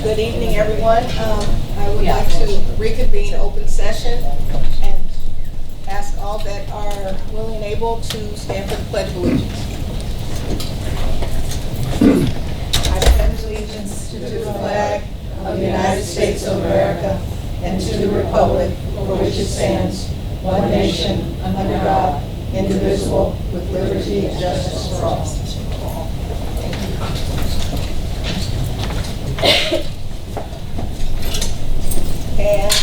Good evening, everyone. I would like to reconvene open session and ask all that are willing and able to stand for the Pledge of Allegiance. I pledge allegiance to the flag of the United States of America and to the republic for which it stands, one nation, under God, indivisible, with liberty and justice for all. And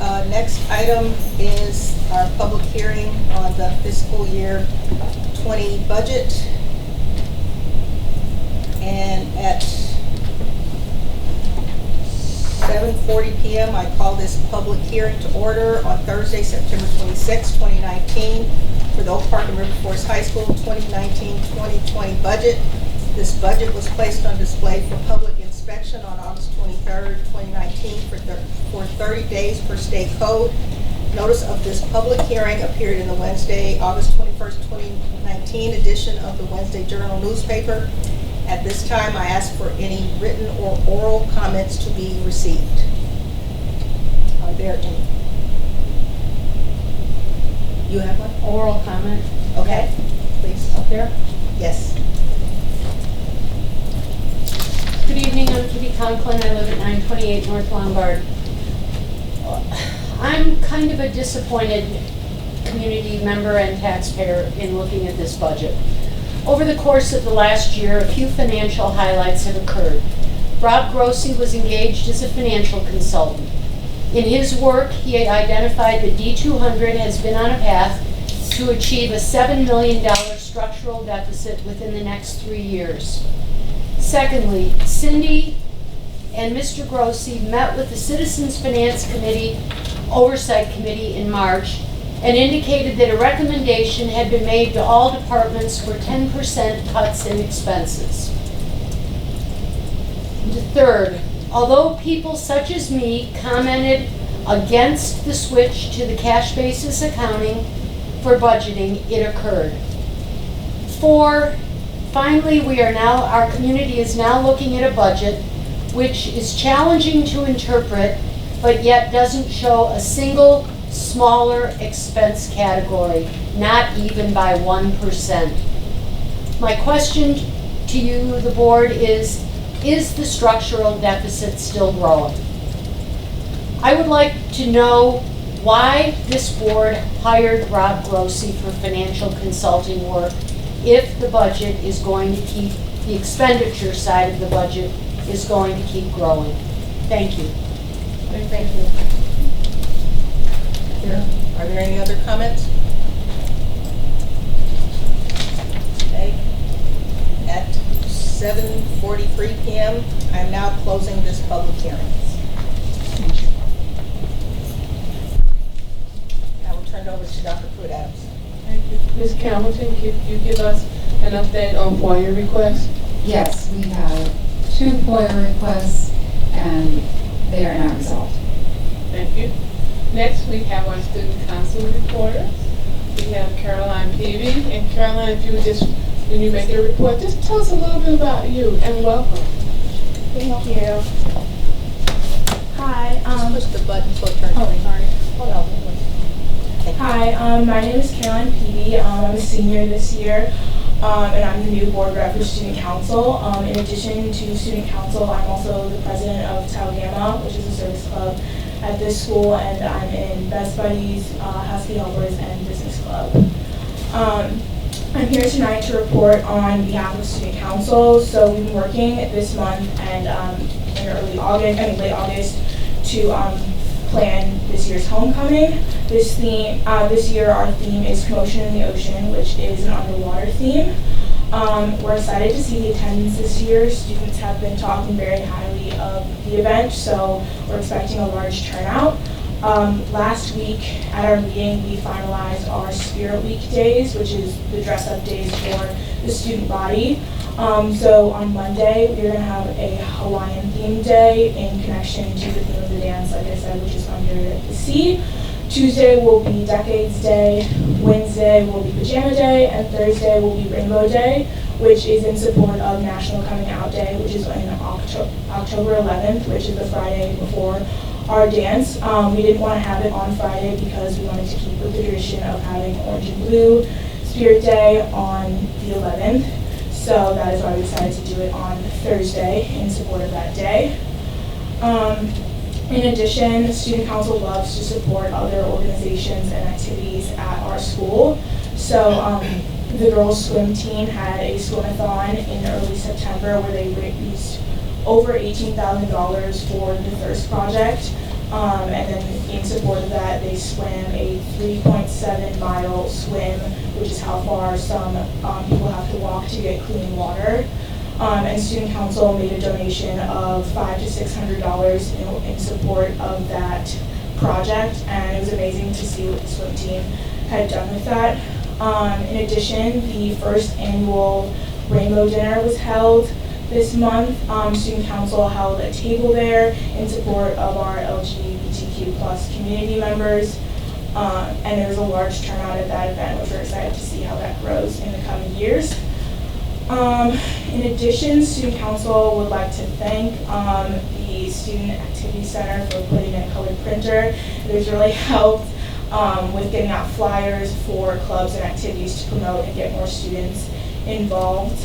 our next item is our public hearing on the fiscal year 20 budget. And at 7:40 p.m. I call this public hearing to order on Thursday, September 26, 2019 for the Oak Park and River Forest High School 2019-2020 budget. This budget was placed on display for public inspection on August 23rd, 2019 for 30 days per state code. Notice of this public hearing appeared in the Wednesday, August 21st, 2019 edition of the Wednesday Journal newspaper. At this time, I ask for any written or oral comments to be received. Are there any? You have one? Oral comment. Okay, please. Up there. Yes. Good evening, I'm Kitty Conklin. I live at 928 North Lombard. I'm kind of a disappointed community member and taxpayer in looking at this budget. Over the course of the last year, a few financial highlights have occurred. Rob Grossi was engaged as a financial consultant. In his work, he had identified that D200 has been on a path to achieve a $7 million structural deficit within the next 3 years. Secondly, Cindy and Mr. Grossi met with the Citizens Finance Committee Oversight Committee in March and indicated that a recommendation had been made to all departments for 10% cuts in expenses. Third, although people such as me commented against the switch to the cash basis accounting for budgeting, it occurred. 4, finally, our community is now looking at a budget which is challenging to interpret, but yet doesn't show a single smaller expense category, not even by 1%. My question to you, the board, is the structural deficit still growing? I would like to know why this board hired Rob Grossi for financial consulting work if the budget is going to keep, the expenditure side of the budget is going to keep growing. Thank you. Thank you. Are there any other comments? Okay. At 7:43 p.m., I am now closing this public hearing. I will turn it over to Dr. Pruitt Adams. Thank you. Ms. Hamilton, could you give us an update on FOIA requests? Yes, we have 2 FOIA requests and they are not resolved. Thank you. Next, we have our student council reporters. We have Caroline Peavy. And Caroline, if you would just, when you make your report, just tell us a little bit about you and welcome. Thank you. Hi. Push the button so it turns on. Hold on. Hi, my name is Caroline Peavy. I'm a senior this year, and I'm the new board rep for Student Council. In addition to Student Council, I'm also the president of Tau Gamma, which is a service club at this school, and I'm in Best Buddies, Husky Helpers, and Business Club. I'm here tonight to report on behalf of Student Council. So we've been working this month and in late August to plan this year's homecoming. This year our theme is Commotion in the Ocean, which is an underwater theme. We're excited to see the attendance this year. Students have been talking very highly of the event, so we're expecting a large turnout. Last week at our meeting, we finalized our Spirit Week days, which is the dress-up days for the student body. So on Monday, we're going to have a Hawaiian themed day in connection to the theme of the dance, like I said, which is Under the Sea. Tuesday will be Decades Day, Wednesday will be Pajama Day, and Thursday will be Rainbow Day, which is in support of National Coming Out Day, which is on October 11th, which is the Friday before our dance. We didn't want to have it on Friday because we wanted to keep with the tradition of having Orange and Blue Spirit Day on the 11th. So that is why we decided to do it on Thursday in support of that day. In addition, the Student Council loves to support other organizations and activities at our school. So the girls' swim team had a swim-a-thon in early September where they raised over $18,000 for the Thirst Project. And then in support of that, they swam a 3.7-mile swim, which is how far some people have to walk to get clean water. And Student Council made a donation of $500 to $600 in support of that project, and it was amazing to see what the swim team had done with that. In addition, the first annual Rainbow Dinner was held this month. Student Council held a table there in support of our LGBTQ+ community members, and there was a large turnout at that event, which we're excited to see how that grows in the coming years. In addition, Student Council would like to thank the Student Activity Center for putting in a colored printer. It has really helped with getting out flyers for clubs and activities to promote and get more students involved.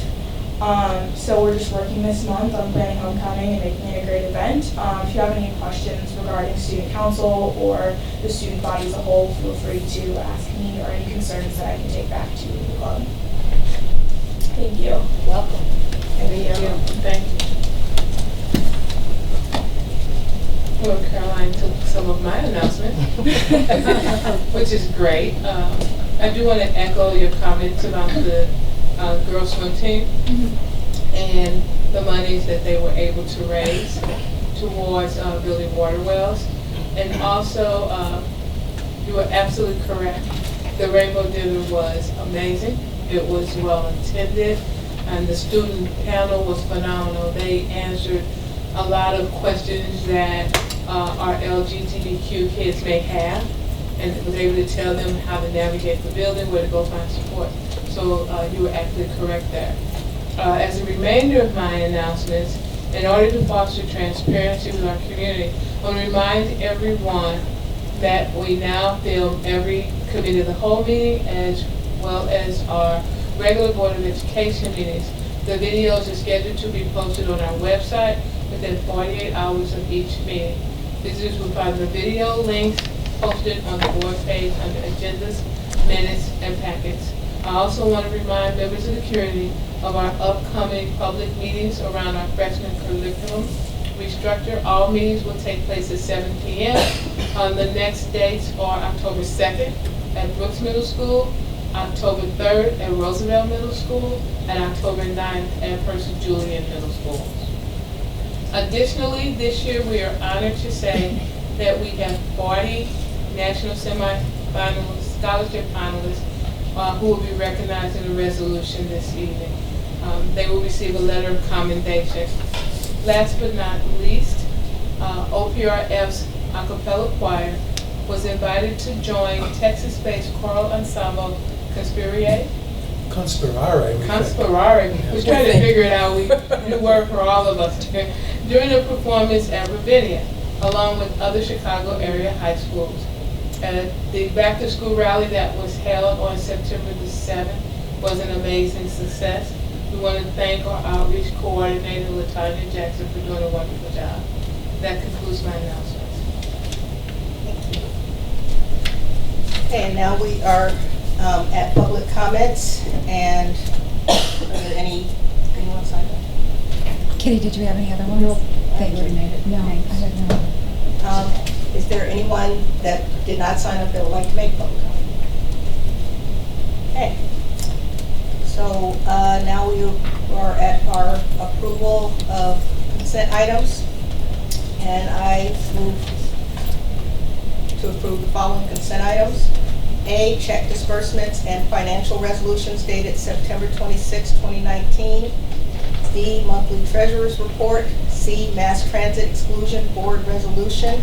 So we're just working this month on planning homecoming and making it a great event. If you have any questions regarding Student Council or the student body as a whole, feel free to ask me, or any concerns that I can take back to the club. Thank you. Welcome. Thank you. Thank you. Well, Caroline took some of my announcements, which is great. I do want to echo your comments about the girls swim team and the monies that they were able to raise towards building water wells. And also, you were absolutely correct. The Rainbow Dinner was amazing. It was well attended, and the student panel was phenomenal. They answered a lot of questions that our LGBTQ kids may have, and was able to tell them how to navigate the building, where to go find support. So you were absolutely correct there. As a remainder of my announcements, in order to foster transparency with our community, I want to remind everyone that we now film every committee of the whole meeting as well as our regular Board of Education meetings. The videos are scheduled to be posted on our website within 48 hours of each meeting. Visitors will find the video links posted on the board page under agendas, minutes, and packets. I also want to remind members of the community of our upcoming public meetings around our freshman curriculum restructure. All meetings will take place at 7 p.m. The next dates are October 2nd at Brooks Middle School, October 3rd at Roosevelt Middle School, and October 9th at Percy Julian Middle School. Additionally, this year we are honored to say that we have 40 national semi-finalists, scholarship finalists, who will be recognized in a resolution this evening. They will receive a letter of commendation. Last but not least, OPRF's a cappella choir was invited to join Texas-based choral ensemble Conspirare. Conspirare. Conspirare. We're trying to figure it out. New word for all of us. During a performance at Ravinia, along with other Chicago area high schools. The back-to-school rally that was held on September the 7th was an amazing success. We want to thank our outreach coordinator, LaTanya Jackson, for doing a wonderful job. That concludes my announcements. Okay, and now we are at public comments, and are there anyone signed up? Kitty, did you have any other ones? No. Thank you. No, I had no. Is there anyone that did not sign up that would like to make public comment? Okay. So now we are at our approval of consent items, and I move to approve the following consent items. A, check disbursements and financial resolutions dated September 26, 2019. B, monthly treasurer's report. C, mass transit exclusion board resolution.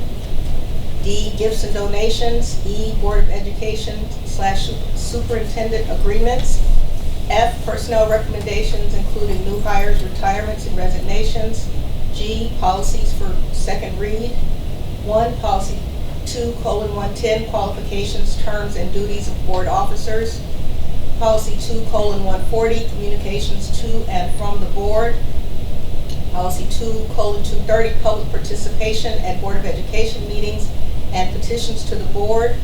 D, gifts and donations. E, Board of Education / superintendent agreements. F, personnel recommendations, including new hires, retirements, and resignations. G, policies for second read. 1, policy 2:110, qualifications, terms, and duties of board officers. Policy 2:140, communications to and from the board. Policy 2:230, public participation at Board of Education meetings and petitions to the board.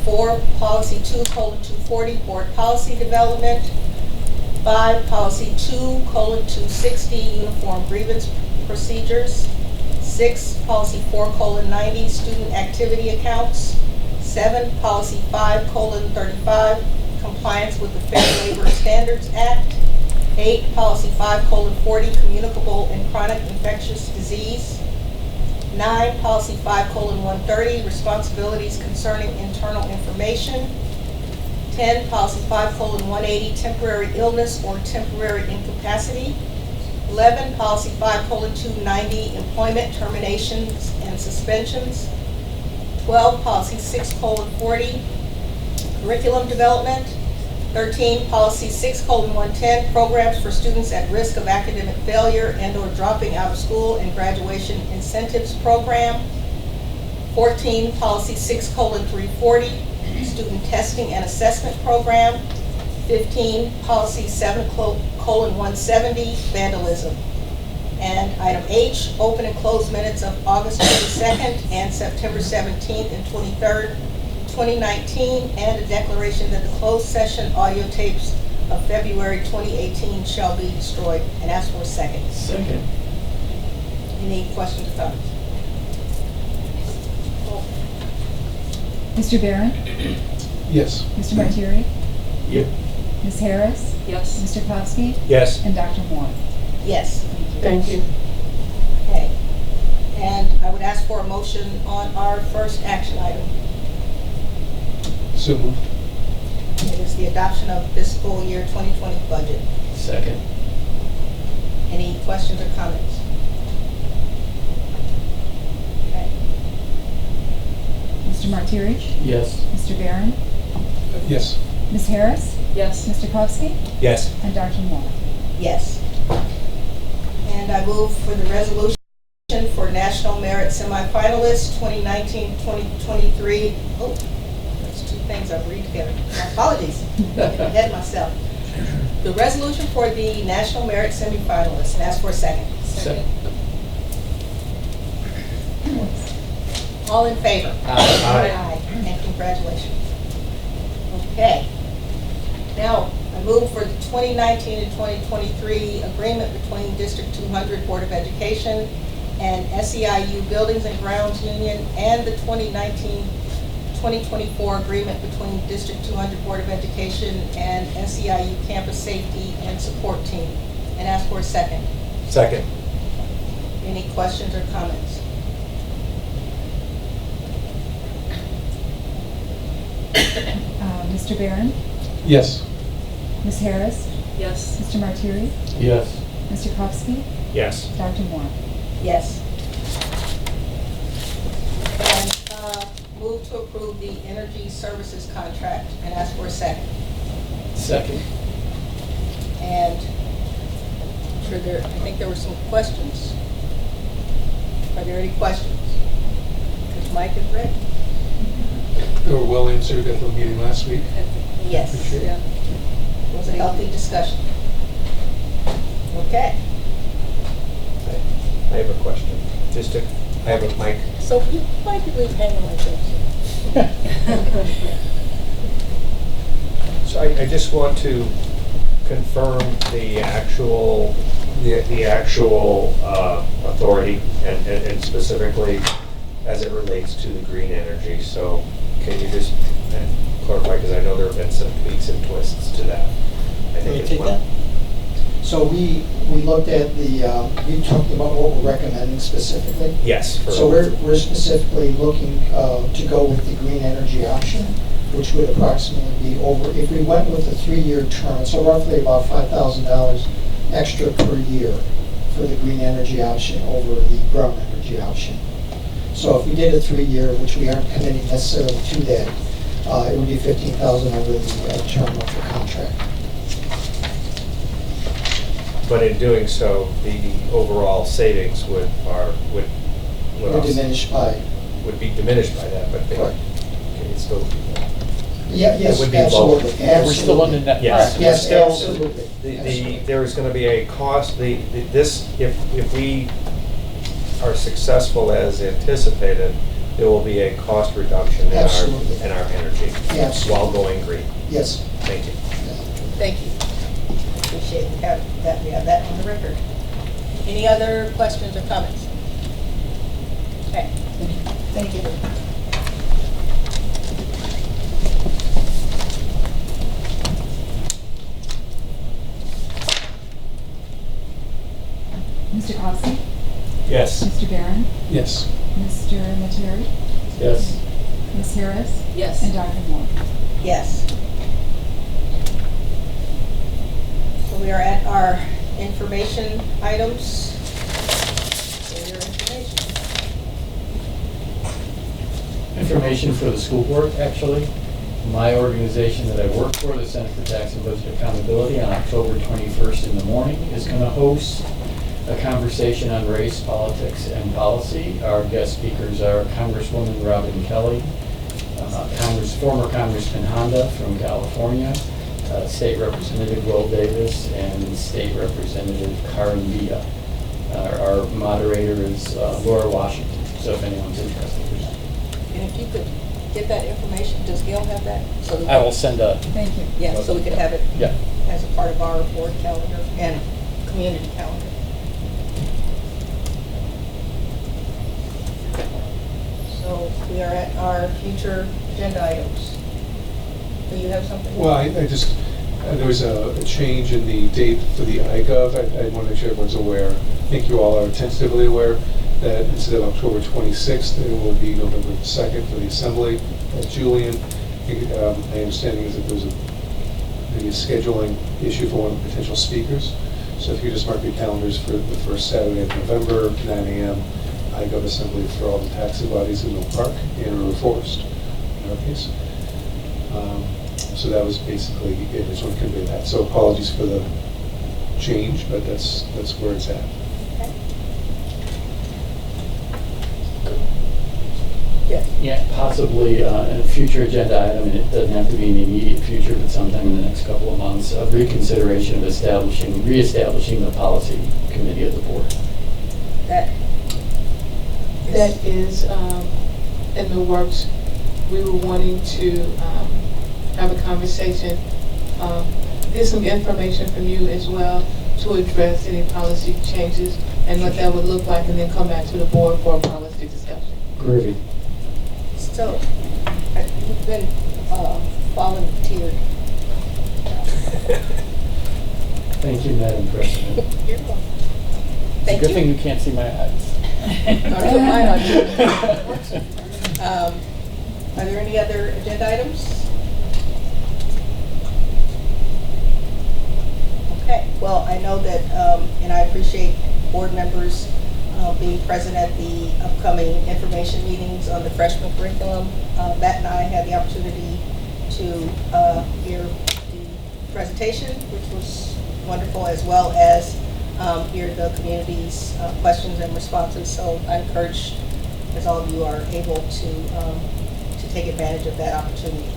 4, policy 2:240, board policy development. 5, policy 2:260, uniform grievance procedures. 6, policy 4:90, student activity accounts. 7, policy 5:35, compliance with the Fair Labor Standards Act. 8, policy 5:40, communicable and chronic infectious disease. 9, policy 5:130, responsibilities concerning internal information. 10, policy 5:180, temporary illness or temporary incapacity. 11, policy 5:290, employment terminations and suspensions. 12, policy 6:40, curriculum development. 13, policy 6:110, programs for students at risk of academic failure and/or dropping out of school and graduation incentives program. 14, policy 6:340, student testing and assessment program. 15, policy 7:170, vandalism. And item H, open and closed minutes of August 22nd and September 17th and 23rd, 2019, and a declaration that the closed session audio tapes of February 2018 shall be destroyed, and ask for a second. Second. Any questions or comments? Mr. Barron? Yes. Mr. Martyri? Yep. Ms. Harris? Yes. Mr. Kopsky? Yes. And Dr. Moore? Yes. Thank you. Okay. And I would ask for a motion on our first action item. So moved. It is the adoption of fiscal year 2020 budget. Second. Any questions or comments? Okay. Mr. Martyri? Yes. Mr. Barron? Yes. Ms. Harris? Yes. Mr. Kopsky? Yes. And Dr. Moore? Yes. And I move for the resolution for National Merit Semifinalists 2019-2023. Oh, that's two things I read together. My apologies. Getting ahead of myself. The resolution for the National Merit Semifinalists, and ask for a second. Second. All in favor? Aye. And congratulations. Okay. Now, I move for the 2019 and 2023 agreement between District 200 Board of Education and SEIU Buildings and Grounds Union, and the 2019-2024 agreement between District 200 Board of Education and SEIU Campus Safety and Support Team, and ask for a second. Second. Any questions or comments? Mr. Barron? Yes. Ms. Harris? Yes. Mr. Martyri? Yes. Mr. Kopsky? Yes. Dr. Moore? Yes. And move to approve the energy services contract, and ask for a second. Second. And I think there were some questions. Are there any questions? Because Mike is ready. They were well answered at the meeting last week. Yes. Appreciate it. It was a healthy discussion. Okay. I have a question. I have a mic. So why did we hang on like this? So I just want to confirm the actual authority and specifically as it relates to the green energy. So can you just clarify, because I know there have been some tweaks and twists to that. I Can you it's take one- that? So we looked at you talked about what we're recommending specifically. Yes. So we're specifically looking to go with the green energy option, which would approximately be over, if we went with a 3-year term, so roughly about $5,000 extra per year for the green energy option over the brown energy option. So if we did a 3-year, which we aren't committing necessarily to that, it would be $15,000 over the term of the contract. But in doing so, the overall savings would Diminish by, would be diminished by that, but they, Correct. okay, it's still, yeah, yes, would be lower. absolutely, We're still on the absolutely. net. yes, Yes, still, absolutely. there is gonna be a cost, this, if we are successful as anticipated, there will be a cost reduction Absolutely. in our energy Yes. while going green. Yes. Thank you. Thank you. Appreciate we have that on the record. Any other questions or comments? Okay. Thank you. Mr. Costi? Yes. Mr. Barron? Yes. Mr. Materi? Yes. Ms. Harris? Yes. And Dr. Moore? Yes. So we are at our information items. For your information. Information for the school board, actually. My organization that I work for, the Center for Tax and Budget Accountability, on October 21st in the morning is going to host a conversation on race, politics, and policy. Our guest speakers are Congresswoman Robin Kelly, former Congressman Honda from California, State Representative Will Davis, and State Representative Karen Villa. Our moderator is Laura Washington, so if anyone's interested. And if you could get that information, does Gail have that? So that- I will send a, Thank you. Yeah, so we could have it yeah. as a part of our board calendar and community calendar. So we are at our future agenda items. Do you have something? Well, I just, there was a change in the date for the iGov. I want to make sure everyone's aware. I think you all are tentatively aware that instead of October 26th, it will be November 2nd for the assembly at Julian. My understanding is that there's maybe a scheduling issue for one of the potential speakers. So if you just mark your calendars for the first Saturday of November, 9 a.m., iGov assembly for all the taxi bodies in Mill Park and River Forest, in our case. So that was basically it. I just want to convey that. So apologies for the change, but that's where it's at. Yes. Yeah, possibly a future agenda item, and it doesn't have to be in the immediate future, but sometime in the next couple of months, of reconsideration of reestablishing the policy committee of the board. That is in the works. We were wanting to have a conversation, get some information from you as well to address any policy changes and what that would look like, and then come back to the board for a policy discussion. Groovy. So, you've been volunteered. Thank you, Madam President. You're welcome. It's a Thank good you. thing you can't see my eyes. I'll put mine on too. Are there any other agenda items? Okay, well, I know that, and I appreciate board members being present at the upcoming information meetings on the freshman curriculum. Matt and I had the opportunity to hear the presentation, which was wonderful, as well as hear the community's questions and responses. So I encourage, as all of you are able to take advantage of that opportunity.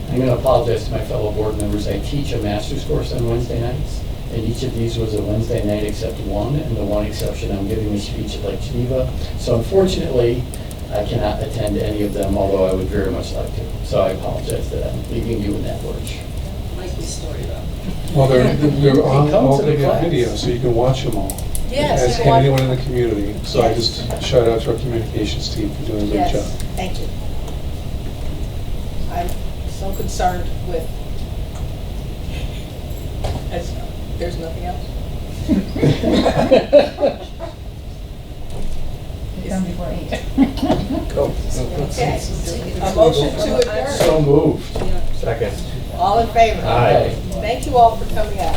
I'm going to apologize to my fellow board members. I teach a master's course on Wednesday nights, and each of these was a Wednesday night except one, and the one exception, I'm giving a speech at Lake Geneva. So unfortunately, I cannot attend any of them, although I would very much like to. So I apologize that I'm leaving you in that lurch. Likely story though. Well, they're on Come all to the video, class. video, so you can watch them all. Yes, As you can can watch anyone them. in the community. So I Yes. just shout out to our communications team for doing a great Yes, job. thank you. I'm so concerned with, as, there's nothing else? It's done before 8. Go. Okay, a motion to adjourn. So moved. Second. All in favor? Aye. Thank you all for coming out.